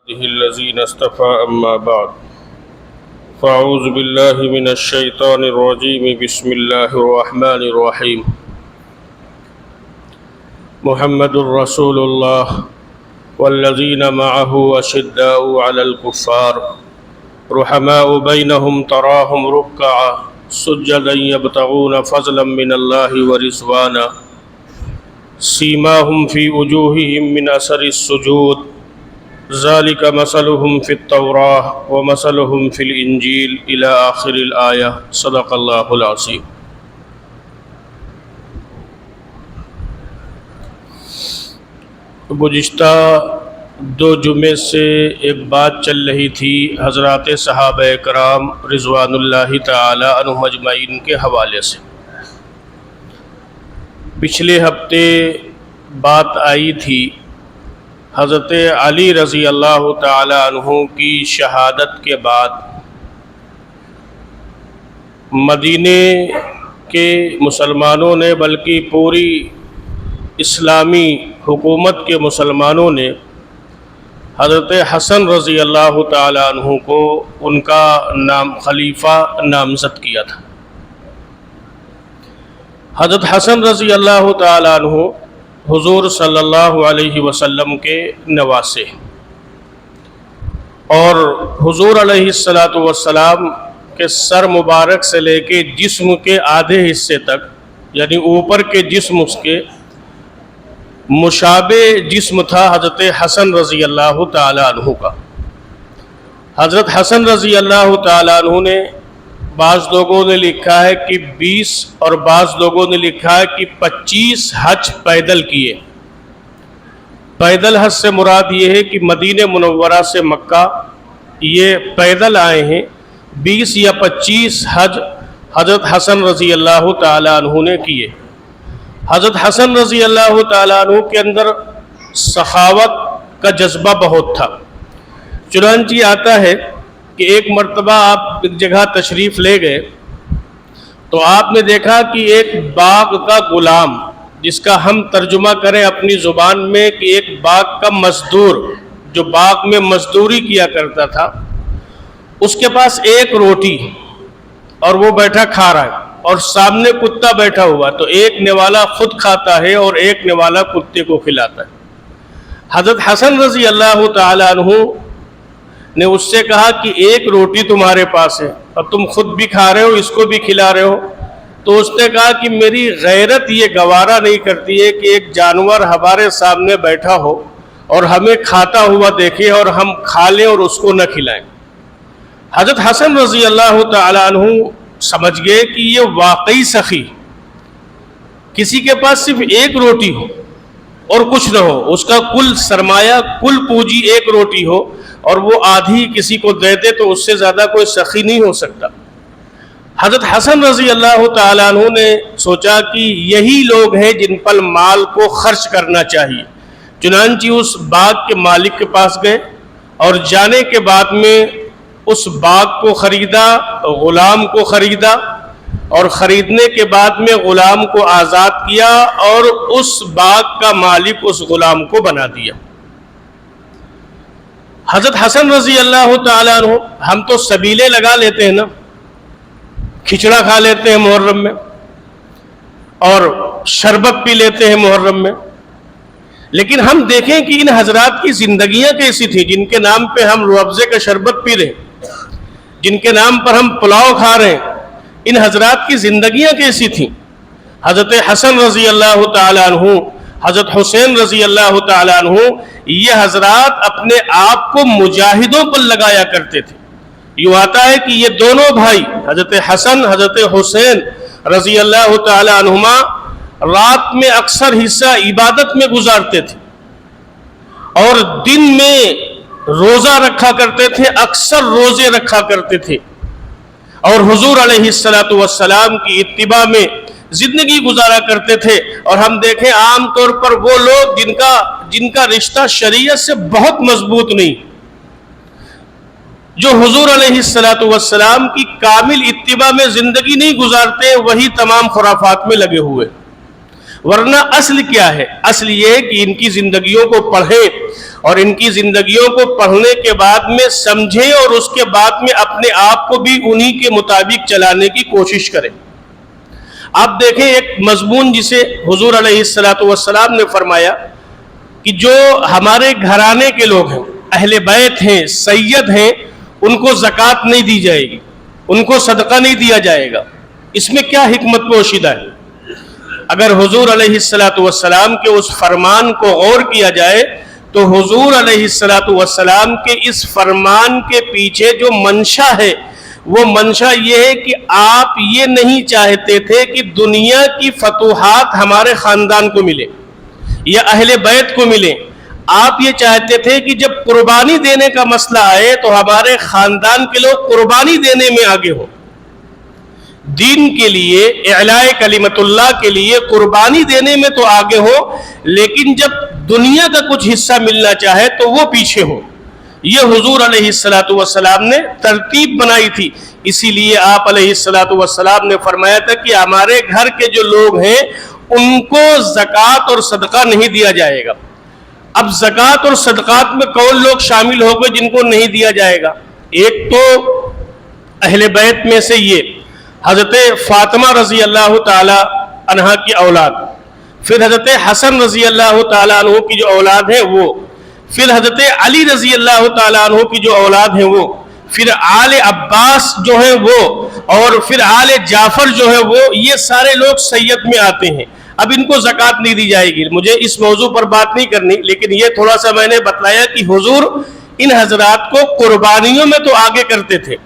الذين اصطفى أما بعد فأعوذ بالله من الشيطان الرجيم بسم الله الرحمن الرحيم محمد رسول الله والذين معه أشداء على الكفار رحماء بينهم تراهم ركعا سجدا يبتغون فضلا من الله ورضوانا سيماهم في وجوههم من أثر السجود ذلك مثلهم في التوراة ومثلهم في الإنجيل إلى آخر الآية صدق الله العظيم۔ گزشتہ دو جمعے سے ایک بات چل رہی تھی حضرات صحابہ کرام رضوان اللہ تعالی عنہم اجمعین کے حوالے سے۔ پچھلے ہفتے بات آئی تھی حضرت علی رضی اللہ تعالی عنہ کی شہادت کے بعد مدینے کے مسلمانوں نے بلکہ پوری اسلامی حکومت کے مسلمانوں نے حضرت حسن رضی اللہ تعالی عنہ کو ان کا نام خلیفہ نامزد کیا تھا۔ حضرت حسن رضی اللہ تعالی عنہ حضور صلی اللہ علیہ وسلم کے نواسے اور حضور علیہ السلام کے سر مبارک سے لے کے جسم کے آدھے حصے تک یعنی اوپر کے جسم اس کے مشابہ جسم تھا حضرت حسن رضی اللہ تعالی عنہ کا۔ حضرت حسن رضی اللہ تعالی عنہ نے بعض لوگوں نے لکھا ہے کہ 20 اور بعض لوگوں نے لکھا ہے کہ 25 حج پیدل کیے۔ پیدل حج سے مراد یہ ہے کہ مدینہ منورہ سے مکہ یہ پیدل آئے ہیں۔ 20 یا 25 حج حضرت حسن رضی اللہ تعالی عنہ نے کیے۔ حضرت حسن رضی اللہ تعالی عنہ کے اندر سخاوت کا جذبہ بہت تھا۔ چنانچہ آتا ہے کہ ایک مرتبہ آپ ایک جگہ تشریف لے گئے تو آپ نے دیکھا کہ ایک باغ کا غلام، جس کا ہم ترجمہ کریں اپنی زبان میں کہ ایک باغ کا مزدور جو باغ میں مزدوری کیا کرتا تھا، اس کے پاس ایک روٹی اور وہ بیٹھا کھا رہا ہے اور سامنے کتا بیٹھا ہوا، تو ایک نوالا خود کھاتا ہے اور ایک نوالا کتے کو کھلاتا ہے۔ حضرت حسن رضی اللہ تعالی عنہ نے اس سے کہا کہ ایک روٹی تمہارے پاس ہے اور تم خود بھی کھا رہے ہو، اس کو بھی کھلا رہے ہو، تو اس نے کہا کہ میری غیرت یہ گوارا نہیں کرتی ہے کہ ایک جانور ہمارے سامنے بیٹھا ہو اور ہمیں کھاتا ہوا دیکھے اور ہم کھا لیں اور اس کو نہ کھلائیں۔ حضرت حسن رضی اللہ تعالی عنہ سمجھ گئے کہ یہ واقعی سخی، کسی کے پاس صرف ایک روٹی ہو اور کچھ نہ ہو، اس کا کل سرمایہ کل پونجی ایک روٹی ہو اور وہ آدھی کسی کو دے دے، تو اس سے زیادہ کوئی سخی نہیں ہو سکتا۔ حضرت حسن رضی اللہ تعالیٰ عنہ نے سوچا کہ یہی لوگ ہیں جن پر مال کو خرچ کرنا چاہیے۔ چنانچہ اس باغ کے مالک کے پاس گئے اور جانے کے بعد میں اس باغ کو خریدا، غلام کو خریدا اور خریدنے کے بعد میں غلام کو آزاد کیا اور اس باغ کا مالک اس غلام کو بنا دیا۔ حضرت حسن رضی اللہ تعالیٰ عنہ، ہم تو سبیلے لگا لیتے ہیں نا، کھچڑا کھا لیتے ہیں محرم میں اور شربت پی لیتے ہیں محرم میں، لیکن ہم دیکھیں کہ ان حضرات کی زندگیاں کیسی تھیں جن کے نام پہ ہم روح افزے کا شربت پی رہے ہیں، جن کے نام پر ہم پلاؤ کھا رہے ہیں، ان حضرات کی زندگیاں کیسی تھیں۔ حضرت حسن رضی اللہ تعالیٰ عنہ، حضرت حسین رضی اللہ تعالیٰ عنہ، یہ حضرات اپنے آپ کو مجاہدوں پر لگایا کرتے تھے۔ یوں آتا ہے کہ یہ دونوں بھائی حضرت حسن حضرت حسین رضی اللہ تعالیٰ عنہما رات میں اکثر حصہ عبادت میں گزارتے تھے اور دن میں روزہ رکھا کرتے تھے، اکثر روزے رکھا کرتے تھے اور حضور علیہ السلام کی اتباع میں زندگی گزارا کرتے تھے۔ اور ہم دیکھیں عام طور پر وہ لوگ جن کا رشتہ شریعت سے بہت مضبوط نہیں، جو حضور علیہ السلام کی کامل اتباع میں زندگی نہیں گزارتے، وہی تمام خرافات میں لگے ہوئے۔ ورنہ اصل کیا ہے؟ اصل یہ ہے کہ ان کی زندگیوں کو پڑھیں اور ان کی زندگیوں کو پڑھنے کے بعد میں سمجھیں اور اس کے بعد میں اپنے آپ کو بھی انہی کے مطابق چلانے کی کوشش کریں۔ آپ دیکھیں ایک مضمون جسے حضور علیہ السلام نے فرمایا کہ جو ہمارے گھرانے کے لوگ ہیں، اہل بیت ہیں، سید ہیں، ان کو زکوٰۃ نہیں دی جائے گی، ان کو صدقہ نہیں دیا جائے گا۔ اس میں کیا حکمت پوشیدہ ہے؟ اگر حضور علیہ السلام کے اس فرمان کو غور کیا جائے تو حضور علیہ السلام کے اس فرمان کے پیچھے جو منشا ہے وہ منشا یہ ہے کہ آپ یہ نہیں چاہتے تھے کہ دنیا کی فتوحات ہمارے خاندان کو ملے یا اہل بیت کو ملے، آپ یہ چاہتے تھے کہ جب قربانی دینے کا مسئلہ آئے تو ہمارے خاندان کے لوگ قربانی دینے میں آگے ہو، دین کے لیے، اعلاء کلمت اللہ کے لیے قربانی دینے میں تو آگے ہو، لیکن جب دنیا کا کچھ حصہ ملنا چاہے تو وہ پیچھے ہو۔ یہ حضور علیہ السلام نے ترتیب بنائی تھی، اسی لیے آپ علیہ السلام نے فرمایا تھا کہ ہمارے گھر کے جو لوگ ہیں ان کو زکوٰۃ اور صدقہ نہیں دیا جائے گا۔ اب زکوٰۃ اور صدقات میں کون لوگ شامل ہو گئے جن کو نہیں دیا جائے گا؟ ایک تو اہل بیت میں سے یہ حضرت فاطمہ رضی اللہ تعالی عنہا کی اولاد، پھر حضرت حسن رضی اللہ تعالی عنہ کی جو اولاد ہے وہ، پھر حضرت علی رضی اللہ تعالی عنہ کی جو اولاد ہے وہ، پھر آل عباس جو ہے وہ، اور پھر آل جعفر جو ہے وہ، یہ سارے لوگ سید میں آتے ہیں۔ اب ان کو زکوٰۃ نہیں دی جائے گی۔ مجھے اس موضوع پر بات نہیں کرنی، لیکن یہ تھوڑا سا میں نے بتلایا کہ حضور ان حضرات کو قربانیوں میں تو آگے کرتے تھے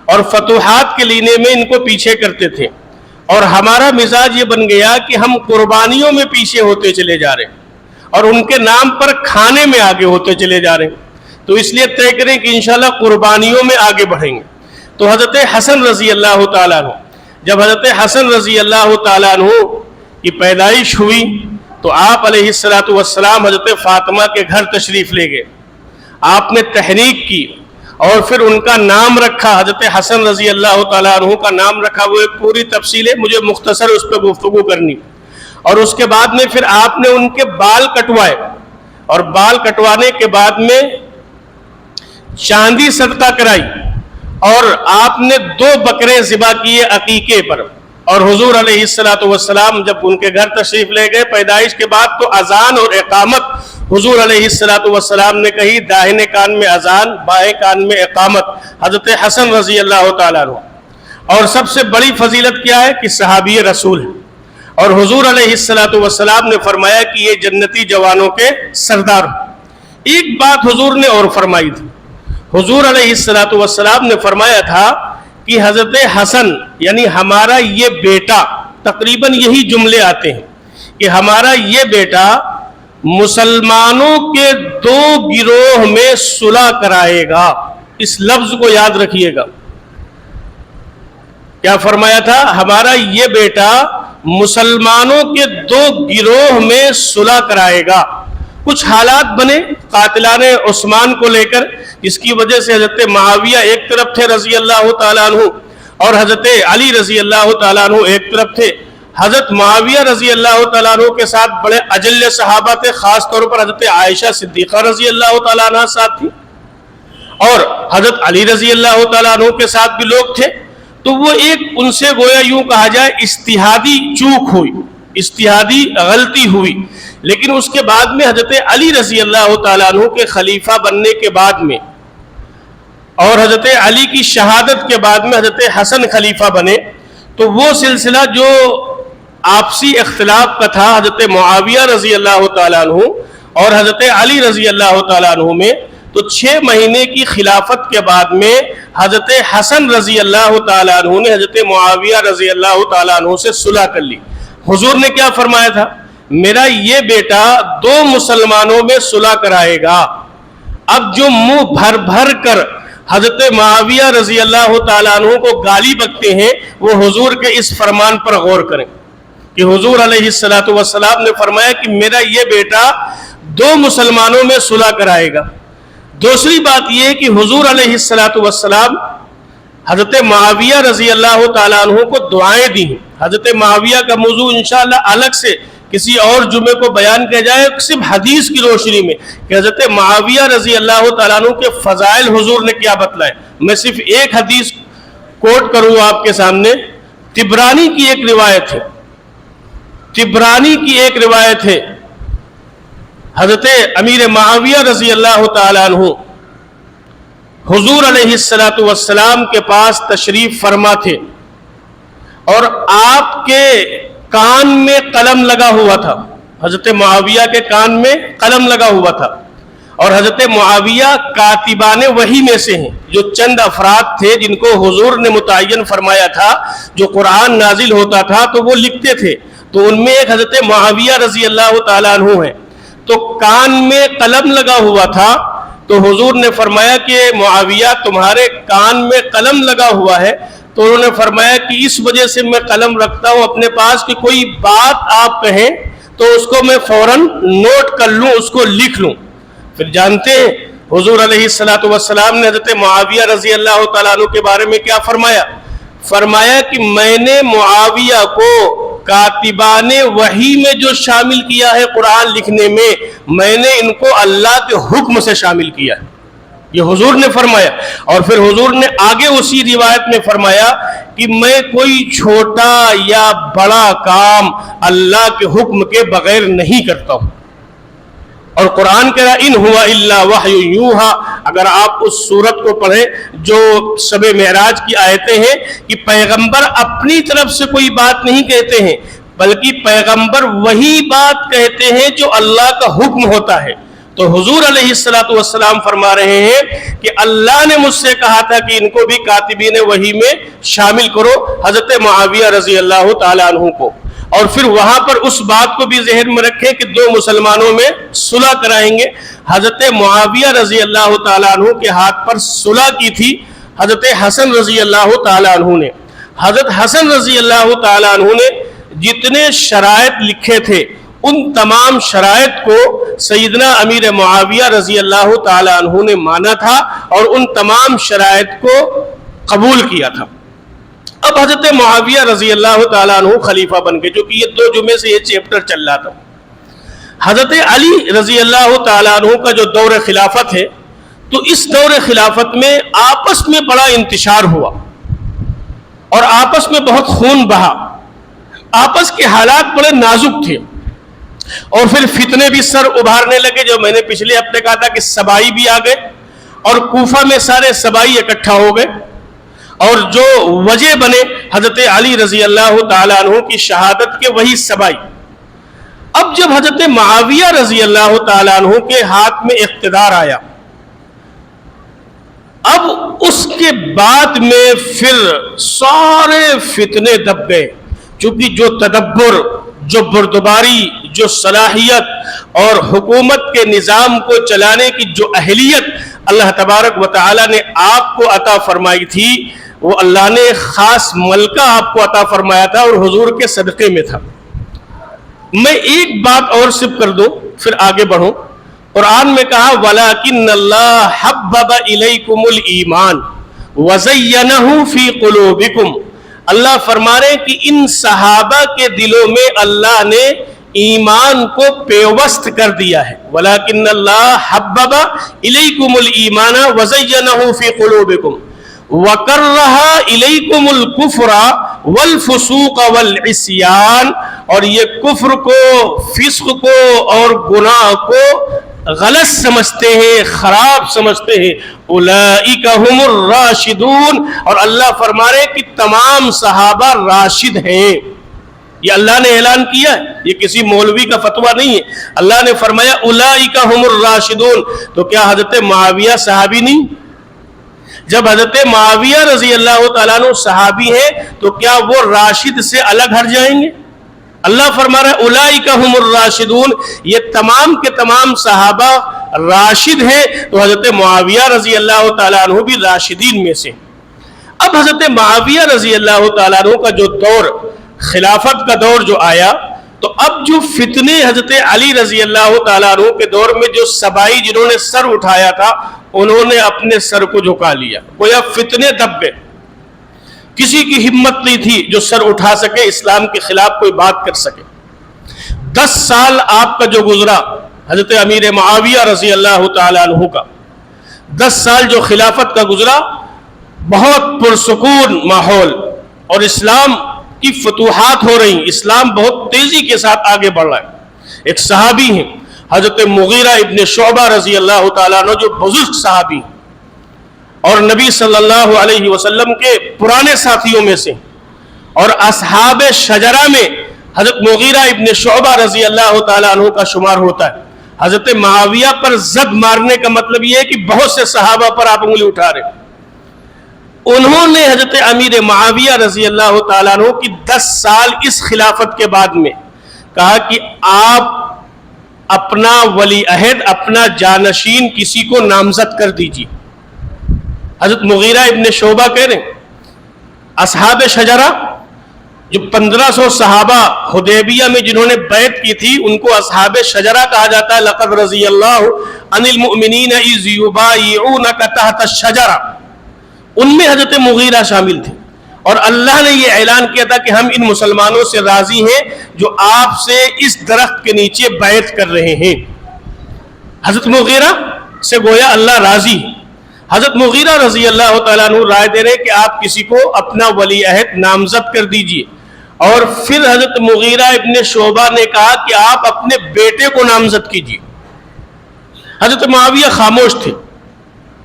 اور فتوحات کے لینے میں ان کو پیچھے کرتے تھے، اور ہمارا مزاج یہ بن گیا کہ ہم قربانیوں میں پیچھے ہوتے چلے جا رہے ہیں اور ان کے نام پر کھانے میں آگے ہوتے چلے جا رہے ہیں۔ تو اس لیے طے کریں کہ انشاءاللہ قربانیوں میں آگے بڑھیں گے۔ تو حضرت حسن رضی اللہ تعالیٰ عنہ، جب حضرت حسن رضی اللہ تعالیٰ عنہ کی پیدائش ہوئی تو آپ علیہ السلام حضرت فاطمہ کے گھر تشریف لے گئے، آپ نے تحریک کی اور پھر ان کا نام رکھا، حضرت حسن رضی اللہ تعالیٰ عنہ کا نام رکھا۔ وہ ایک پوری تفصیل ہے، مجھے مختصر اس پہ گفتگو کرنی۔ اور اس کے بعد میں پھر آپ نے ان کے بال کٹوائے، اور بال کٹوانے کے بعد میں چاندی صدقہ کرائی، اور آپ نے 2 بکرے ذبح کیے عقیقے پر۔ اور حضور علیہ السلام جب ان کے گھر تشریف لے گئے پیدائش کے بعد تو اذان اور اقامت حضور علیہ السلام نے کہی، داہنے کان میں اذان، بائیں کان میں اقامت، حضرت حسن رضی اللہ تعالیٰ عنہ۔ اور سب سے بڑی فضیلت کیا ہے کہ صحابی رسول ہے، اور حضور علیہ السلام نے فرمایا کہ یہ جنتی جوانوں کے سردار۔ ایک بات حضور نے اور فرمائی تھی، حضور علیہ السلام نے فرمایا تھا کہ حضرت حسن یعنی ہمارا یہ بیٹا، تقریباً یہی جملے آتے ہیں کہ ہمارا یہ بیٹا مسلمانوں کے 2 گروہ میں صلح کرائے گا۔ اس لفظ کو یاد رکھیے گا، کیا فرمایا تھا؟ ہمارا یہ بیٹا مسلمانوں کے 2 گروہ میں صلح کرائے گا۔ کچھ حالات بنے قاتلان عثمان کو لے کر، جس کی وجہ سے حضرت معاویہ ایک طرف تھے رضی اللہ تعالیٰ عنہ، اور حضرت علی رضی اللہ تعالیٰ عنہ ایک طرف تھے۔ حضرت معاویہ رضی اللہ تعالیٰ عنہ کے ساتھ بڑے اجل صحابہ تھے، خاص طور پر حضرت عائشہ صدیقہ رضی اللہ تعالیٰ عنہ ساتھ تھی، اور حضرت علی رضی اللہ تعالیٰ عنہ کے ساتھ بھی لوگ تھے۔ تو وہ ایک ان سے گویا یوں کہا جائے اجتہادی چوک ہوئی، اجتہادی غلطی ہوئی، لیکن اس کے بعد میں حضرت علی رضی اللہ تعالیٰ عنہ کے خلیفہ بننے کے بعد میں اور حضرت علی کی شہادت کے بعد میں حضرت حسن خلیفہ بنے، تو وہ سلسلہ جو آپسی اختلاف کا تھا حضرت معاویہ رضی اللہ تعالیٰ عنہ اور حضرت علی رضی اللہ تعالیٰ عنہ میں، تو 6 مہینے کی خلافت کے بعد میں حضرت حسن رضی اللہ تعالیٰ عنہ نے حضرت معاویہ رضی اللہ تعالیٰ عنہ سے صلح کر لی۔ حضور نے کیا فرمایا تھا؟ میرا یہ بیٹا 2 مسلمانوں میں صلح کرائے گا۔ اب جو منہ بھر بھر کر حضرت معاویہ رضی اللہ تعالیٰ عنہ کو گالی بکتے ہیں، وہ حضور کے اس فرمان پر غور کریں کہ حضور علیہ السلام نے فرمایا کہ میرا یہ بیٹا 2 مسلمانوں میں صلح کرائے گا۔ دوسری بات یہ ہے کہ حضور علیہ السلام حضرت معاویہ رضی اللہ تعالیٰ عنہ کو دعائیں دی ہیں۔ حضرت معاویہ کا موضوع انشاءاللہ الگ سے کسی اور جمعے کو بیان کیا جائے صرف حدیث کی روشنی میں کہ حضرت معاویہ رضی اللہ تعالیٰ عنہ کے فضائل حضور نے کیا بتلائے. میں صرف ایک حدیث کوٹ کروں آپ کے سامنے. طبرانی کی ایک روایت ہے، طبرانی کی ایک روایت ہے، حضرت امیر معاویہ رضی اللہ تعالیٰ عنہ حضور علیہ السلام کے پاس تشریف فرما تھے اور آپ کے کان میں قلم لگا ہوا تھا. حضرت معاویہ کے کان میں قلم لگا ہوا تھا اور حضرت معاویہ کاتبان وحی میں سے ہیں، جو چند افراد تھے جن کو حضور نے متعین فرمایا تھا. جو قرآن نازل ہوتا تھا تو وہ لکھتے تھے، تو ان میں ایک حضرت معاویہ رضی اللہ تعالیٰ عنہ ہے. تو کان میں قلم لگا ہوا تھا، تو حضور نے فرمایا کہ معاویہ تمہارے کان میں قلم لگا ہوا ہے. تو انہوں نے فرمایا کہ اس وجہ سے میں قلم رکھتا ہوں اپنے پاس کہ کوئی بات آپ کہیں تو اس کو میں فوراً نوٹ کر لوں، اس کو لکھ لوں. پھر جانتے ہیں حضور علیہ السلام نے حضرت معاویہ رضی اللہ تعالیٰ عنہ کے بارے میں کیا فرمایا؟ فرمایا کہ میں نے معاویہ کو کاتبان وحی میں جو شامل کیا ہے قرآن لکھنے میں نے ان کو اللہ کے حکم سے شامل کیا ہے. یہ حضور نے فرمایا. اور پھر حضور نے آگے اسی روایت میں فرمایا کہ میں کوئی چھوٹا یا بڑا کام اللہ کے حکم کے بغیر نہیں کرتا ہوں. اور قرآن کہہ رہا ان ہوا الا وحی یوحا. اگر آپ اس سورت کو پڑھیں جو شب معراج کی آیتیں ہیں کہ پیغمبر اپنی طرف سے کوئی بات نہیں کہتے ہیں بلکہ پیغمبر وہی بات کہتے ہیں جو اللہ کا حکم ہوتا ہے. تو حضور علیہ السلام فرما رہے ہیں کہ اللہ نے مجھ سے کہا تھا کہ ان کو بھی کاتبین وحی میں شامل کرو، حضرت معاویہ رضی اللہ تعالیٰ عنہ کو. اور پھر وہاں پر اس بات کو بھی ذہن میں رکھیں کہ دو مسلمانوں میں صلح کرائیں گے. حضرت معاویہ رضی اللہ تعالیٰ عنہ کے ہاتھ پر صلح کی تھی حضرت حسن رضی اللہ تعالیٰ عنہ نے. حضرت حسن رضی اللہ تعالیٰ عنہ نے جتنے شرائط لکھے تھے ان تمام شرائط کو سیدنا امیر معاویہ رضی اللہ تعالیٰ عنہ نے مانا تھا اور ان تمام شرائط کو قبول کیا تھا. اب حضرت معاویہ رضی اللہ تعالیٰ عنہ خلیفہ بن گئے، کیونکہ یہ 2 جمعے سے یہ چیپٹر چل رہا تھا. حضرت علی رضی اللہ تعالیٰ عنہ کا جو دور خلافت ہے، تو اس دور خلافت میں آپس میں بڑا انتشار ہوا اور آپس میں بہت خون بہا. آپس کے حالات بڑے نازک تھے اور پھر فتنے بھی سر ابھارنے لگے. جو میں نے پچھلے ہفتے کہا تھا کہ سبائی بھی آ گئے اور کوفہ میں سارے سبائی اکٹھا ہو گئے اور جو وجہ بنے حضرت علی رضی اللہ تعالیٰ عنہ کی شہادت کے وہی سبائی. اب جب حضرت معاویہ رضی اللہ تعالیٰ عنہ کے ہاتھ میں اقتدار آیا، اب اس کے بعد میں پھر سارے فتنے دب گئے. چونکہ جو تدبر، جو بردباری، جو صلاحیت اور حکومت کے نظام کو چلانے کی جو اہلیت اللہ تبارک و تعالی نے آپ کو عطا فرمائی تھی، وہ اللہ نے خاص ملکہ آپ کو عطا فرمایا تھا اور حضور کے صدقے میں تھا. میں ایک بات اور سب کر دوں پھر آگے بڑھوں. قرآن میں کہا وَلَكِنَّ اللَّهَ حَبَّبَ إِلَيْكُمُ الْإِيمَانَ وَزَيَّنَهُ فِي قُلُوبِكُمْ. اللہ فرما رہے کہ ان صحابہ کے دلوں میں اللہ نے ایمان کو پیوست کر دیا ہے. وَلَكِنَّ اللَّهَ حَبَّبَ إِلَيْكُمُ الْإِيمَانَ وَزَيَّنَهُ فِي قُلُوبِكُمْ وَكَرَّهَ إِلَيْكُمُ الْكُفْرَ وَالْفُسُوقَ وَالْعِصْيَانَ. اور یہ کفر کو، فسق کو اور گناہ کو غلط سمجھتے ہیں، خراب سمجھتے ہیں. اولئک هم الراشدون. اور اللہ فرما رہے کہ تمام صحابہ راشد ہیں. یہ اللہ نے اعلان کیا ہے، یہ کسی مولوی کا فتویٰ نہیں ہے. اللہ نے فرمایا اولئک هم الراشدون. تو کیا حضرت معاویہ صحابی نہیں؟ جب حضرت معاویہ رضی اللہ تعالیٰ عنہ صحابی ہیں تو کیا وہ راشد سے الگ ہٹ جائیں گے؟ اللہ فرما رہا ہے اولئک هم الراشدون. یہ تمام کے تمام صحابہ راشد ہیں، تو حضرت معاویہ رضی اللہ تعالیٰ عنہ بھی راشدین میں سے. اب حضرت معاویہ رضی اللہ تعالیٰ عنہ کا جو دور، خلافت کا دور جو آیا، تو اب جو فتنے حضرت علی رضی اللہ تعالیٰ عنہ کے دور میں جو سبائی جنہوں نے سر اٹھایا تھا، انہوں نے اپنے سر کو جھکا لیا. گویا فتنے دب گئے. کسی کی ہمت نہیں تھی جو سر اٹھا سکے، اسلام کے خلاف کوئی بات کر سکے. 10 سال آپ کا جو گزرا حضرت امیر معاویہ رضی اللہ تعالی عنہ کا، 10 سال جو خلافت کا گزرا، بہت پرسکون ماحول اور اسلام کی فتوحات ہو رہی، اسلام بہت تیزی کے ساتھ آگے بڑھ رہا ہے۔ ایک صحابی ہیں حضرت مغیرہ ابن شعبہ رضی اللہ تعالیٰ عنہ، جو بزرگ صحابی اور نبی صلی اللہ علیہ وسلم کے پرانے ساتھیوں میں سے، اور اصحاب شجرہ میں حضرت مغیرہ ابن شعبہ رضی اللہ تعالیٰ عنہ کا شمار ہوتا ہے۔ حضرت معاویہ پر زد مارنے کا مطلب یہ ہے کہ بہت سے صحابہ پر آپ انگلی اٹھا رہے ہیں۔ انہوں نے حضرت امیر معاویہ رضی اللہ تعالیٰ عنہ کی 10 سال اس خلافت کے بعد میں کہا کہ آپ اپنا ولی عہد، اپنا جانشین کسی کو نامزد کر دیجیے۔ حضرت مغیرہ ابن شعبہ کہہ رہے ہیں اصحاب شجرہ جو 1500 صحابہ حدیبیہ میں جنہوں نے بیعت کی تھی، ان کو اصحاب شجرہ کہا جاتا ہے۔ لقد رضی اللہ عن المؤمنین اذ یبایعونک تحت الشجرہ، ان میں حضرت مغیرہ شامل تھے، اور اللہ نے یہ اعلان کیا تھا کہ ہم ان مسلمانوں سے راضی ہیں جو آپ سے اس درخت کے نیچے بیعت کر رہے ہیں۔ حضرت مغیرہ سے گویا اللہ راضی ہے۔ حضرت مغیرہ رضی اللہ تعالیٰ عنہ رائے دے رہے کہ آپ کسی کو اپنا ولی عہد نامزد کر دیجئے، اور پھر حضرت مغیرہ ابن شعبہ نے کہا کہ آپ اپنے بیٹے کو نامزد کیجئے۔ حضرت معاویہ خاموش تھے،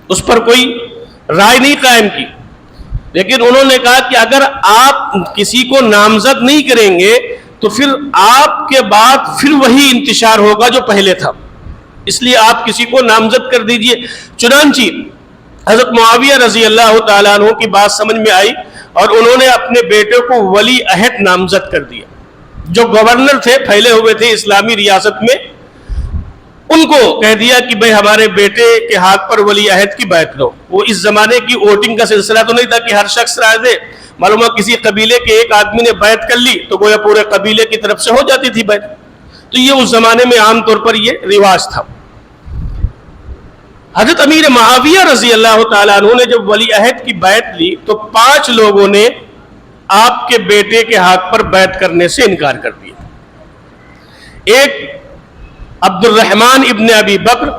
اس پر کوئی رائے نہیں قائم کی، لیکن انہوں نے کہا کہ اگر آپ کسی کو نامزد نہیں کریں گے تو پھر آپ کے بعد پھر وہی انتشار ہوگا جو پہلے تھا، اس لیے آپ کسی کو نامزد کر دیجئے۔ چنانچہ حضرت معاویہ رضی اللہ تعالیٰ عنہ کی بات سمجھ میں آئی اور انہوں نے اپنے بیٹے کو ولی عہد نامزد کر دیا۔ جو گورنر تھے، پھیلے ہوئے تھے اسلامی ریاست میں، ان کو کہہ دیا کہ بھئی ہمارے بیٹے کے ہاتھ پر ولی عہد کی بیعت دو۔ وہ اس زمانے کی ووٹنگ کا سلسلہ تو نہیں تھا کہ ہر شخص رائے دے، معلوم ہے کسی قبیلے کے ایک آدمی نے بیعت کر لی تو گویا پورے قبیلے کی طرف سے ہو جاتی تھی بیعت، تو یہ اس زمانے میں عام طور پر یہ رواج تھا۔ حضرت امیر معاویہ رضی اللہ تعالیٰ عنہ نے جب ولی عہد کی بیعت لی تو 5 لوگوں نے آپ کے بیٹے کے ہاتھ پر بیعت کرنے سے انکار کر دیا۔ ایک عبد الرحمن ابن ابی بکر،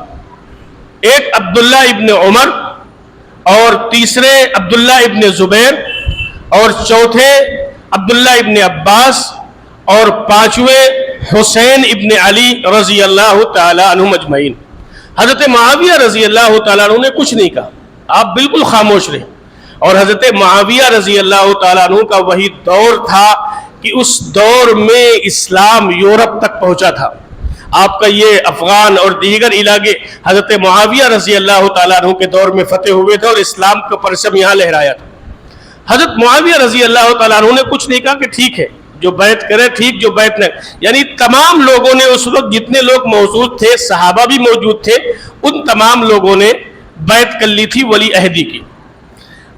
ایک عبداللہ ابن عمر، اور تیسرے عبداللہ ابن زبیر، اور چوتھے عبداللہ ابن عباس، اور 5ویں حسین ابن علی رضی اللہ تعالیٰ عنہ مجمعین۔ حضرت معاویہ رضی اللہ تعالیٰ عنہ نے کچھ نہیں کہا، آپ بالکل خاموش رہے، اور حضرت معاویہ رضی اللہ تعالیٰ عنہ کا وہی دور تھا کہ اس دور میں اسلام یورپ تک پہنچا تھا۔ آپ کا یہ افغان اور دیگر علاقے حضرت معاویہ رضی اللہ تعالیٰ عنہ کے دور میں فتح ہوئے تھے اور اسلام کا پرچم یہاں لہرایا تھا۔ حضرت معاویہ رضی اللہ تعالیٰ عنہ نے کچھ نہیں کہا کہ ٹھیک ہے جو بیعت کرے ٹھیک، جو بیعت نہ، یعنی تمام لوگوں نے اس وقت جتنے لوگ موجود تھے، صحابہ بھی موجود تھے، ان تمام لوگوں نے بیعت کر لی تھی ولی عہدی کی۔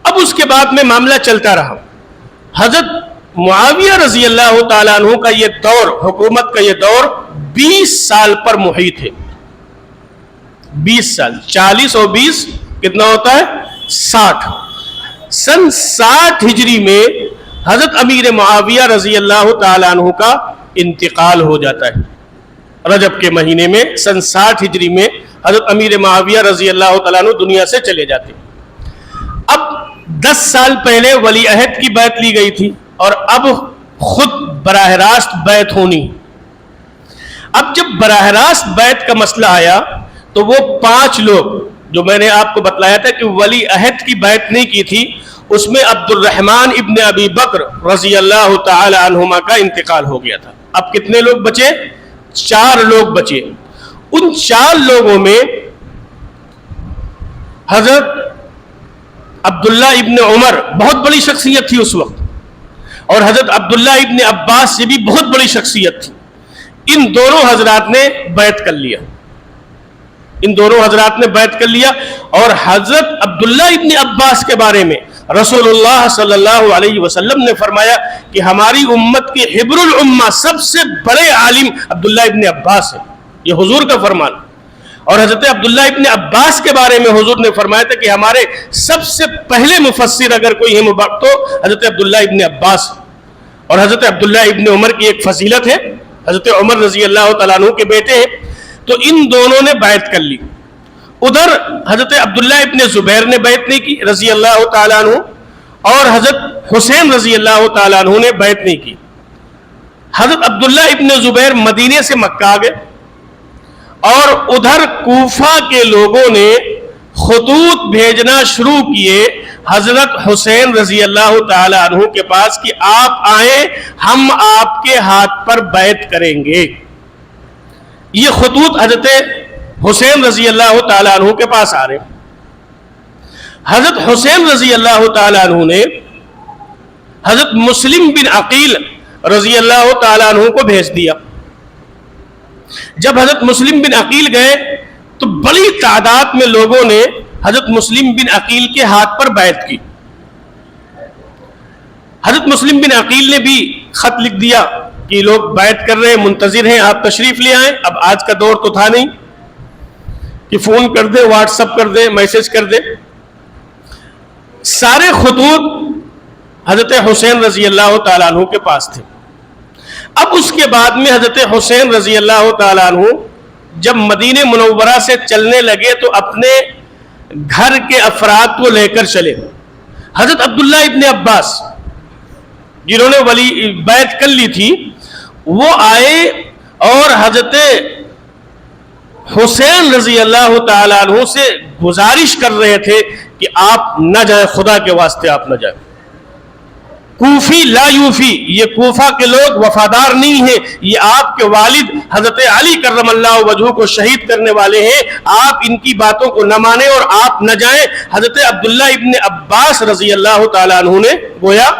اب اس کے بعد میں معاملہ چلتا رہا۔ حضرت معاویہ رضی اللہ تعالیٰ عنہ کا یہ دور، حکومت کا یہ دور 20 سال پر محیط ہے۔ 20 سال، 40 اور 20 کتنا ہوتا ہے؟ 60۔ سن 60 ہجری میں حضرت امیر معاویہ رضی اللہ تعالیٰ عنہ کا انتقال ہو جاتا ہے۔ رجب کے مہینے میں سن 60 ہجری میں حضرت امیر معاویہ رضی اللہ تعالیٰ عنہ دنیا سے چلے جاتے ہیں۔ اب 10 سال پہلے ولی عہد کی بیعت لی گئی تھی اور اب خود براہ راست بیعت ہونی۔ اب جب براہ راست بیعت کا مسئلہ آیا تو وہ 5 لوگ جو میں نے آپ کو بتلایا تھا کہ ولی عہد کی بیعت نہیں کی تھی، اس میں عبد الرحمن ابن ابی بکر رضی اللہ تعالی عنہما کا انتقال ہو گیا تھا۔ اب کتنے لوگ بچے؟ 4 لوگ بچے۔ ان 4 لوگوں میں حضرت عبداللہ ابن عمر بہت بڑی شخصیت تھی اس وقت، اور حضرت عبداللہ ابن عباس سے بھی بہت بڑی شخصیت تھی۔ ان دونوں حضرات نے بیعت کر لیا، ان دونوں حضرات نے بیعت کر لیا، اور حضرت عبداللہ ابن عباس کے بارے میں رسول اللہ صلی اللہ علیہ وسلم نے فرمایا کہ ہماری امت کے حبر الامہ سب سے بڑے عالم عبداللہ ابن عباس ہیں، یہ حضور کا فرمان۔ اور حضرت عبداللہ ابن عباس کے بارے میں حضور نے فرمایا تھا کہ ہمارے سب سے پہلے مفسر اگر کوئی ہے تو حضرت عبداللہ ابن عباس۔ اور حضرت عبداللہ ابن عمر کی ایک فضیلت ہے، حضرت عمر رضی اللہ تعالیٰ عنہ کے بیٹے ہیں، تو ان دونوں نے بیعت کر لی. ادھر حضرت عبداللہ ابن زبیر نے بیعت نہیں کی رضی اللہ تعالیٰ عنہ، اور حضرت حسین رضی اللہ تعالیٰ عنہ نے بیعت نہیں کی. حضرت عبداللہ ابن زبیر مدینے سے مکہ آ گئے، اور ادھر کوفہ کے لوگوں نے خطوط بھیجنا شروع کیے حضرت حسین رضی اللہ تعالی عنہ کے پاس کہ آپ آئیں، ہم آپ کے ہاتھ پر بیعت کریں گے. یہ خطوط حضرت حسین رضی اللہ تعالی عنہ کے پاس آ رہے ہیں. حضرت حسین رضی اللہ تعالی عنہ نے حضرت مسلم بن عقیل رضی اللہ تعالی عنہ کو بھیج دیا. جب حضرت مسلم بن عقیل گئے تو بڑی تعداد میں لوگوں نے حضرت مسلم بن عقیل کے ہاتھ پر بیعت کی. حضرت مسلم بن عقیل نے بھی خط لکھ دیا کہ لوگ بیعت کر رہے ہیں، منتظر ہیں، آپ تشریف لے آئیں. اب آج کا دور تو تھا نہیں کہ فون کر دیں، واٹس ایپ کر دیں، میسج کر دیں. سارے خطوط حضرت حسین رضی اللہ تعالیٰ عنہ کے پاس تھے. اب اس کے بعد میں حضرت حسین رضی اللہ تعالیٰ عنہ جب مدینہ منورہ سے چلنے لگے تو اپنے گھر کے افراد کو لے کر چلے. حضرت عبداللہ ابن عباس جنہوں نے بیعت کر لی تھی وہ آئے اور حضرت حسین رضی اللہ تعالیٰ عنہ سے گزارش کر رہے تھے کہ آپ نہ جائیں، خدا کے واسطے آپ نہ جائیں. کوفی لا یوفی، یہ کوفہ کے لوگ وفادار نہیں ہیں، یہ آپ کے والد حضرت علی کرم اللہ وجہہ کو شہید کرنے والے ہیں، آپ ان کی باتوں کو نہ مانیں اور آپ نہ جائیں. حضرت عبداللہ ابن عباس رضی اللہ تعالیٰ عنہ نے گویا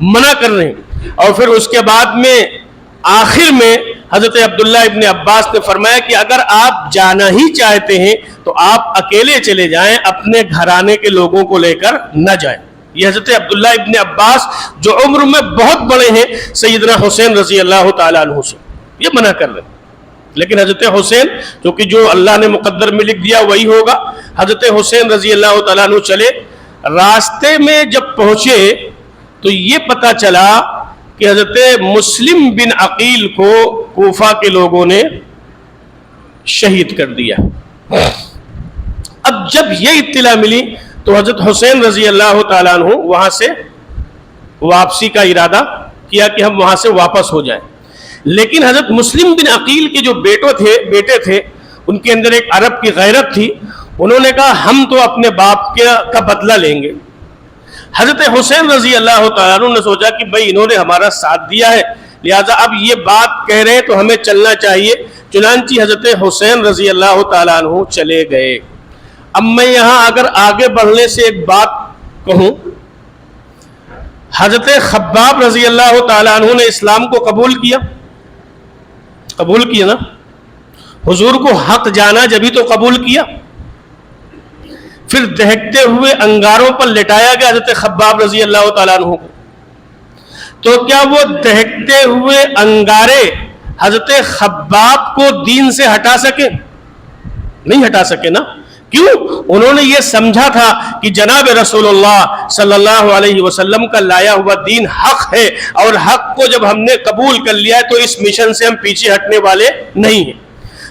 منع کر رہے ہیں. اور پھر اس کے بعد میں آخر میں حضرت عبداللہ ابن عباس نے فرمایا کہ اگر آپ جانا ہی چاہتے ہیں تو آپ اکیلے چلے جائیں، اپنے گھرانے کے لوگوں کو لے کر نہ جائیں. یہ حضرت عبداللہ ابن عباس جو عمر میں بہت بڑے ہیں سیدنا حسین رضی اللہ تعالیٰ عنہ سے، یہ منع کر رہے ہیں. لیکن حضرت حسین کیونکہ جو اللہ نے مقدر میں لکھ دیا وہی ہوگا، حضرت حسین رضی اللہ تعالیٰ عنہ چلے. راستے میں جب پہنچے تو یہ پتہ چلا کہ حضرت مسلم بن عقیل کو کوفہ کے لوگوں نے شہید کر دیا. اب جب یہ اطلاع ملی تو حضرت حسین رضی اللہ تعالیٰ عنہ وہاں سے واپسی کا ارادہ کیا کہ ہم وہاں سے واپس ہو جائیں. لیکن حضرت مسلم بن عقیل کے جو بیٹے تھے ان کے اندر ایک عرب کی غیرت تھی. انہوں نے کہا ہم تو اپنے باپ کا بدلہ لیں گے. حضرت حسین رضی اللہ تعالیٰ عنہ نے سوچا کہ بھئی انہوں نے ہمارا ساتھ دیا ہے، لہذا اب یہ بات کہہ رہے ہیں تو ہمیں چلنا چاہیے. چنانچہ حضرت حسین رضی اللہ تعالیٰ عنہ چلے گئے. اب میں یہاں اگر آگے بڑھنے سے ایک بات کہوں، حضرت خباب رضی اللہ تعالیٰ عنہ نے اسلام کو قبول کیا نا، حضور کو حق جانا جبھی تو قبول کیا. پھر دہکتے ہوئے انگاروں پر لٹایا گیا حضرت خباب رضی اللہ تعالیٰ عنہ کو. تو کیا وہ دہکتے ہوئے انگارے حضرت خباب کو دین سے ہٹا سکے؟ نہیں ہٹا سکے نا. کیوں؟ انہوں نے یہ سمجھا تھا کہ جناب رسول اللہ صلی اللہ علیہ وسلم کا لایا ہوا دین حق ہے، اور حق کو جب ہم نے قبول کر لیا ہے تو اس مشن سے ہم پیچھے ہٹنے والے نہیں ہیں.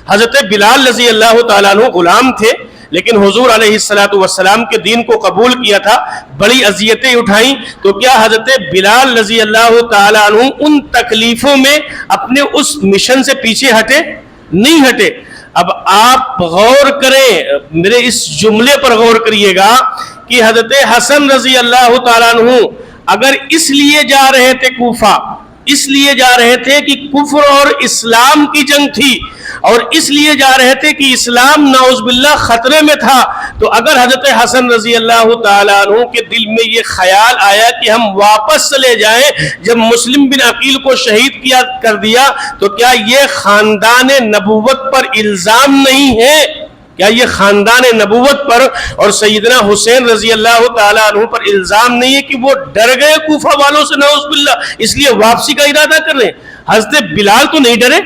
حضرت بلال رضی اللہ تعالیٰ عنہ غلام تھے لیکن حضور علیہ السلام کے دین کو قبول کیا تھا، بڑی اذیتیں اٹھائیں. تو کیا حضرت بلال رضی اللہ تعالیٰ عنہ ان تکلیفوں میں اپنے اس مشن سے پیچھے ہٹے؟ نہیں ہٹے. اب آپ غور کریں، میرے اس جملے پر غور کریے گا کہ حضرت حسن رضی اللہ تعالیٰ عنہ اگر اس لیے جا رہے تھے کوفہ، اس لیے جا رہے تھے کہ کفر اور اسلام کی جنگ تھی، اور اس لیے جا رہے تھے کہ اسلام نعوذ باللہ خطرے میں تھا، تو اگر حضرت حسن رضی اللہ تعالیٰ عنہ کے دل میں یہ خیال آیا کہ ہم واپس چلے جائیں جب مسلم بن عقیل کو شہید کر دیا، تو کیا یہ خاندان نبوت پر الزام نہیں ہے؟ کیا یہ خاندان نبوت پر اور سیدنا حسین رضی اللہ تعالیٰ عنہ پر الزام نہیں ہے کہ وہ ڈر گئے کوفہ والوں سے نعوذ باللہ، اس لیے واپسی کا ارادہ کر رہے ہیں؟ حضرت بلال تو نہیں ڈرے،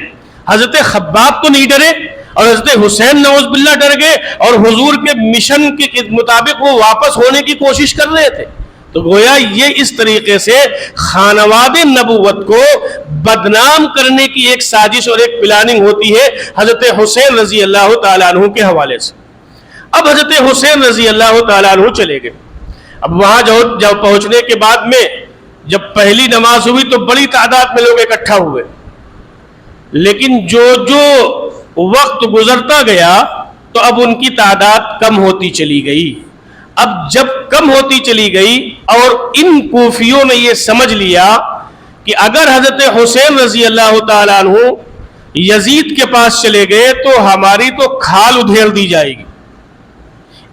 حضرت خباب تو نہیں ڈرے، اور حضرت حسین نعوذ باللہ ڈر گئے اور حضور کے مشن کے مطابق وہ واپس ہونے کی کوشش کر رہے تھے. تو گویا یہ اس طریقے سے خانواد نبوت کو بدنام کرنے کی ایک سازش اور ایک پلاننگ ہوتی ہے حضرت حسین رضی اللہ تعالیٰ عنہ کے حوالے سے۔ اب حضرت حسین رضی اللہ تعالیٰ عنہ چلے گئے۔ اب وہاں جب پہنچنے کے بعد میں جب پہلی نماز ہوئی تو بڑی تعداد میں لوگ اکٹھا ہوئے، لیکن جو وقت گزرتا گیا تو اب ان کی تعداد کم ہوتی چلی گئی۔ اب جب کم ہوتی چلی گئی اور ان کوفیوں نے یہ سمجھ لیا کہ اگر حضرت حسین رضی اللہ تعالیٰ عنہ یزید کے پاس چلے گئے تو ہماری تو کھال ادھیڑ دی جائے گی،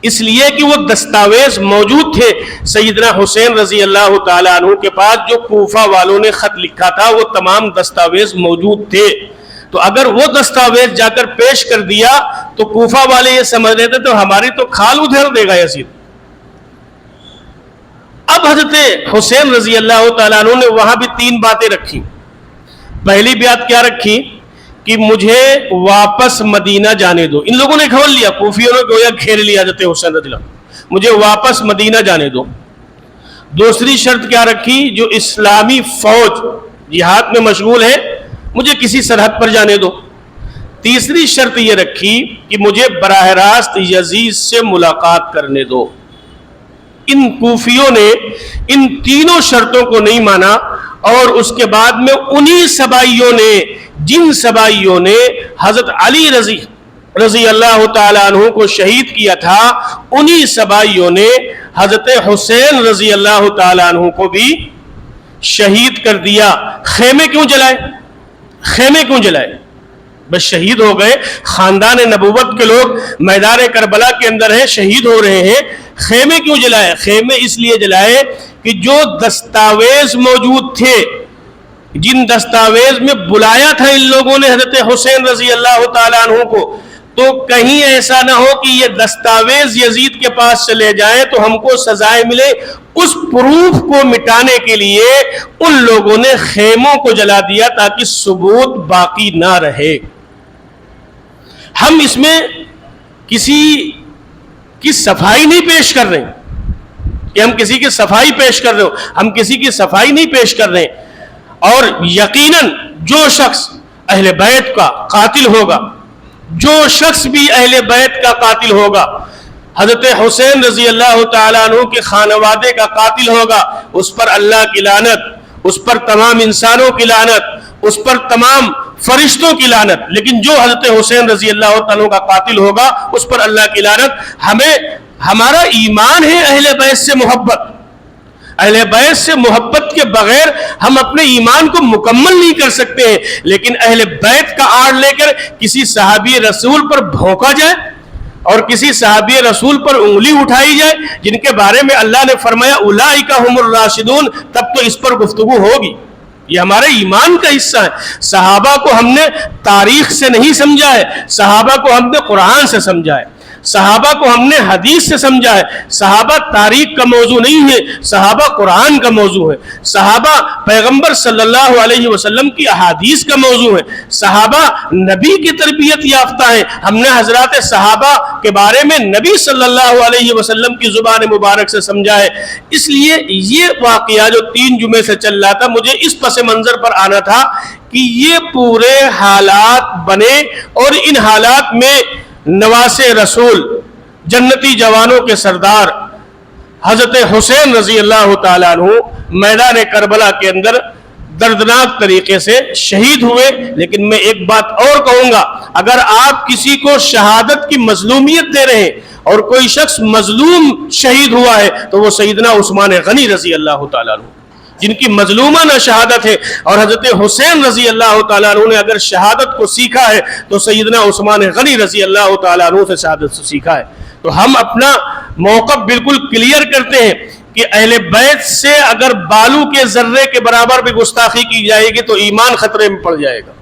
اس لیے کہ وہ دستاویز موجود تھے سیدنا حسین رضی اللہ تعالیٰ عنہ کے پاس، جو کوفہ والوں نے خط لکھا تھا وہ تمام دستاویز موجود تھے، تو اگر وہ دستاویز جا کر پیش کر دیا تو کوفہ والے یہ سمجھ رہے تھے تو ہماری تو کھال ادھیڑ دے گا یزید۔ اب حضرت حسین رضی اللہ تعالیٰ عنہ نے وہاں بھی 3 باتیں رکھی۔ پہلی بات کیا رکھی کہ مجھے واپس مدینہ جانے دو۔ ان لوگوں نے گھول لیا، کوفیوں نے گویا گھیر لیا حضرت حسین رضی اللہ عنہ، مجھے واپس مدینہ جانے دو۔ دوسری شرط کیا رکھی، جو اسلامی فوج جہاد میں مشغول ہے مجھے کسی سرحد پر جانے دو۔ تیسری شرط یہ رکھی کہ مجھے براہ راست یزید سے ملاقات کرنے دو۔ ان کوفیوں نے ان تینوں شرطوں کو نہیں مانا، اور اس کے بعد میں انہی سبائیوں نے، جن سبائیوں نے حضرت علی رضی اللہ تعالیٰ عنہ کو شہید کیا تھا، انہی سبائیوں نے حضرت حسین رضی اللہ تعالیٰ عنہ کو بھی شہید کر دیا۔ خیمے کیوں جلائے؟ خیمے کیوں جلائے؟ بس شہید ہو گئے، خاندان نبوت کے لوگ میدان کربلا کے اندر ہیں، شہید ہو رہے ہیں، خیمے کیوں جلائے؟ خیمے اس لیے جلائے کہ جو دستاویز موجود تھے، جن دستاویز میں بلایا تھا ان لوگوں نے حضرت حسین رضی اللہ تعالیٰ عنہ کو، تو کہیں ایسا نہ ہو کہ یہ دستاویز یزید کے پاس چلے جائیں تو ہم کو سزائے ملے، اس پروف کو مٹانے کے لیے ان لوگوں نے خیموں کو جلا دیا تاکہ ثبوت باقی نہ رہے۔ ہم اس میں کسی کی صفائی نہیں پیش کر رہے کہ ہم کسی کی صفائی پیش کر رہے ہو، ہم کسی کی صفائی نہیں پیش کر رہے، اور یقیناً جو شخص اہل بیت کا قاتل ہوگا، جو شخص بھی اہل بیت کا قاتل ہوگا، حضرت حسین رضی اللہ تعالیٰ عنہ کے خانوادے کا قاتل ہوگا، اس پر اللہ کی لعنت، اس پر تمام انسانوں کی لعنت، اس پر تمام فرشتوں کی لعنت، لیکن جو حضرت حسین رضی اللہ تعالیٰ کا قاتل ہوگا اس پر اللہ کی لعنت۔ ہمارا ایمان ہے اہل بیت سے محبت، اہل بیت سے محبت کے بغیر ہم اپنے ایمان کو مکمل نہیں کر سکتے ہیں، لیکن اہل بیت کا آڑ لے کر کسی صحابی رسول پر بھونکا جائے اور کسی صحابی رسول پر انگلی اٹھائی جائے جن کے بارے میں اللہ نے فرمایا اولئک هم الراشدون، تب تو اس پر گفتگو ہوگی۔ یہ ہمارے ایمان کا حصہ ہے۔ صحابہ کو ہم نے تاریخ سے نہیں سمجھا ہے، صحابہ کو ہم نے قرآن سے سمجھا ہے، صحابہ کو ہم نے حدیث سے سمجھا ہے۔ صحابہ تاریخ کا موضوع نہیں ہے، صحابہ قرآن کا موضوع ہے، صحابہ پیغمبر صلی اللہ علیہ وسلم کی احادیث کا موضوع ہے، صحابہ نبی کی تربیت یافتہ ہیں۔ ہم نے حضرات صحابہ کے بارے میں نبی صلی اللہ علیہ وسلم کی زبان مبارک سے سمجھا ہے۔ اس لیے یہ واقعہ جو 3 جمعے سے چل رہا تھا، مجھے اس پس منظر پر آنا تھا کہ یہ پورے حالات بنے، اور ان حالات میں نواسے رسول، جنتی جوانوں کے سردار حضرت حسین رضی اللہ تعالیٰ عنہ میدان کربلا کے اندر دردناک طریقے سے شہید ہوئے۔ لیکن میں ایک بات اور کہوں گا، اگر آپ کسی کو شہادت کی مظلومیت دے رہے ہیں اور کوئی شخص مظلوم شہید ہوا ہے تو وہ سیدنا عثمان غنی رضی اللہ تعالیٰ عنہ، جن کی مظلومانہ شہادت ہے، اور حضرت حسین رضی اللہ تعالیٰ عنہ نے اگر شہادت کو سیکھا ہے تو سیدنا عثمان غنی رضی اللہ تعالیٰ عنہ سے شہادت سے سیکھا ہے۔ تو ہم اپنا موقف بالکل کلیئر کرتے ہیں کہ اہل بیت سے اگر بالو کے ذرے کے برابر بھی گستاخی کی جائے گی تو ایمان خطرے میں پڑ جائے گا۔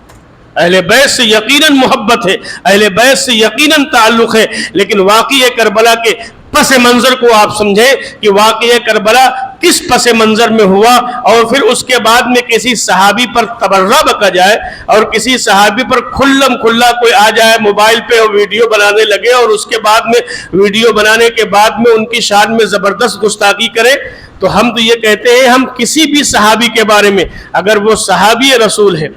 اہل بیت سے یقیناً محبت ہے، اہل بیت سے یقیناً تعلق ہے، لیکن واقعہ کربلا کے پس منظر کو آپ سمجھیں کہ واقعہ کربلا کس پس منظر میں ہوا، اور پھر اس کے بعد میں کسی صحابی پر تبرہ بکا جائے اور کسی صحابی پر کھلم کھلا کوئی آ جائے موبائل پہ اور ویڈیو بنانے لگے، اور اس کے بعد میں ویڈیو بنانے کے بعد میں ان کی شان میں زبردست گستاخی کرے، تو ہم تو یہ کہتے ہیں ہم کسی بھی صحابی کے بارے میں اگر وہ صحابی رسول ہے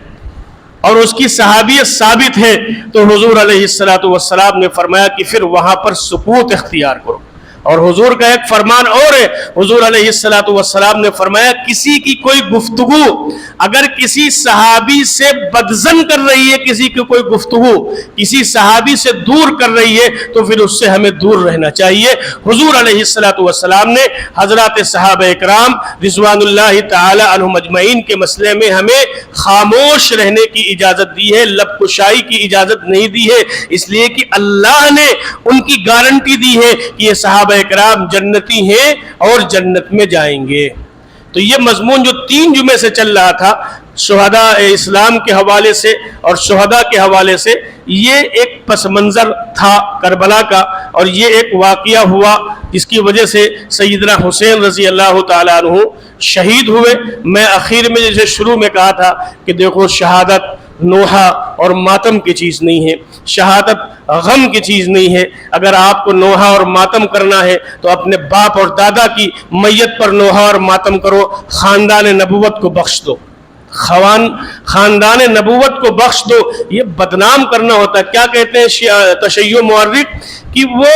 اور اس کی صحابیت ثابت ہے تو حضور علیہ السلام نے فرمایا کہ پھر وہاں پر سکوت اختیار کرو. اور حضور کا ایک فرمان اور ہے، حضور علیہ السلام نے فرمایا کسی کی کوئی گفتگو اگر کسی صحابی سے بدظن کر رہی ہے، کسی کی کوئی گفتگو کسی صحابی سے دور کر رہی ہے تو پھر اس سے ہمیں دور رہنا چاہیے. حضور علیہ السلام نے حضرات صحابہ اکرام رضوان اللہ تعالی عنہم اجمعین کے مسئلے میں ہمیں خاموش رہنے کی اجازت دی ہے، لب کشائی کی اجازت نہیں دی ہے، اس لیے کہ اللہ نے ان کی گارنٹی دی ہے کہ یہ صحابہ اکرام جنتی ہیں اور جنت میں جائیں گے. تو یہ مضمون جو 3 جمعے سے چل رہا تھا شہداء اسلام کے حوالے سے اور شہداء کے حوالے سے، یہ ایک پس منظر تھا کربلا کا، اور یہ ایک واقعہ ہوا جس کی وجہ سے سیدنا حسین رضی اللہ تعالیٰ عنہ شہید ہوئے. میں اخیر میں جیسے شروع میں کہا تھا کہ دیکھو شہادت نوحہ اور ماتم کی چیز نہیں ہے، شہادت غم کی چیز نہیں ہے. اگر آپ کو نوحہ اور ماتم کرنا ہے تو اپنے باپ اور دادا کی میت پر نوحہ اور ماتم کرو، خاندان نبوت کو بخش دو، خاندان نبوت کو بخش دو. یہ بدنام کرنا ہوتا ہے. کیا کہتے ہیں تشیع مورخ کہ وہ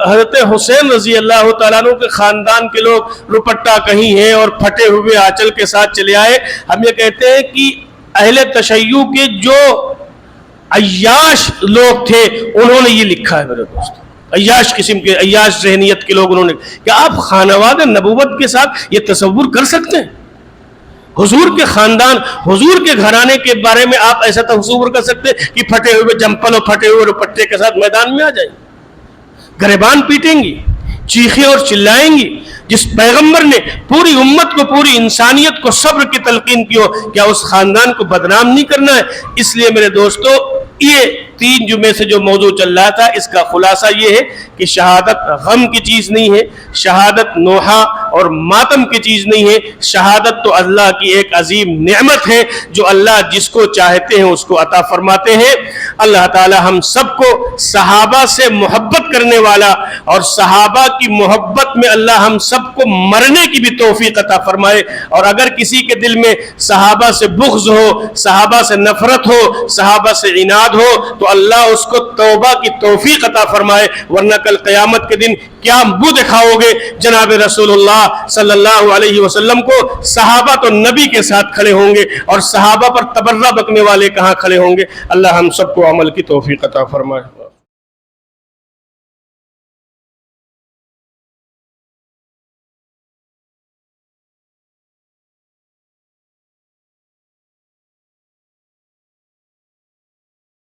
حضرت حسین رضی اللہ تعالیٰ عنہ کے خاندان کے لوگ روپٹا کہیں ہیں اور پھٹے ہوئے آنچل کے ساتھ چلے آئے. ہم یہ کہتے ہیں کہ اہل تشیع کے جو عیاش لوگ تھے انہوں نے یہ لکھا ہے میرے دوست، عیاش قسم کے عیاش ذہنیت کے لوگ، انہوں نے کہ آپ خانواد نبوت کے ساتھ یہ تصور کر سکتے ہیں؟ حضور کے خاندان، حضور کے گھرانے کے بارے میں آپ ایسا تصور کر سکتے ہیں کہ پھٹے ہوئے جمپل اور پھٹے ہوئے دوپٹے کے ساتھ میدان میں آ جائیں، گریبان پیٹیں گی، چیخیں اور چلائیں گی؟ جس پیغمبر نے پوری امت کو، پوری انسانیت کو صبر کی تلقین کی ہو، کیا اس خاندان کو بدنام نہیں کرنا ہے؟ اس لیے میرے دوستو یہ 3 جمعے سے جو موضوع چل رہا تھا اس کا خلاصہ یہ ہے کہ شہادت غم کی چیز نہیں ہے، شہادت نوحہ اور ماتم کی چیز نہیں ہے. شہادت تو اللہ کی ایک عظیم نعمت ہے جو اللہ جس کو چاہتے ہیں اس کو عطا فرماتے ہیں. اللہ تعالی ہم سب کو صحابہ سے محبت کرنے والا اور صحابہ کی محبت میں اللہ ہم سب کو مرنے کی بھی توفیق عطا فرمائے. اور اگر کسی کے دل میں صحابہ سے بغض ہو، صحابہ سے نفرت ہو، صحابہ سے عناد ہو تو اللہ اس کو توبہ کی توفیق عطا فرمائے، ورنہ کل قیامت کے دن کیا منہ دکھاؤ گے جناب رسول اللہ صلی اللہ علیہ وسلم کو؟ صحابہ تو نبی کے ساتھ کھڑے ہوں گے اور صحابہ پر تبرہ بکنے والے کہاں کھڑے ہوں گے؟ اللہ ہم سب کو عمل کی توفیق عطا فرمائے.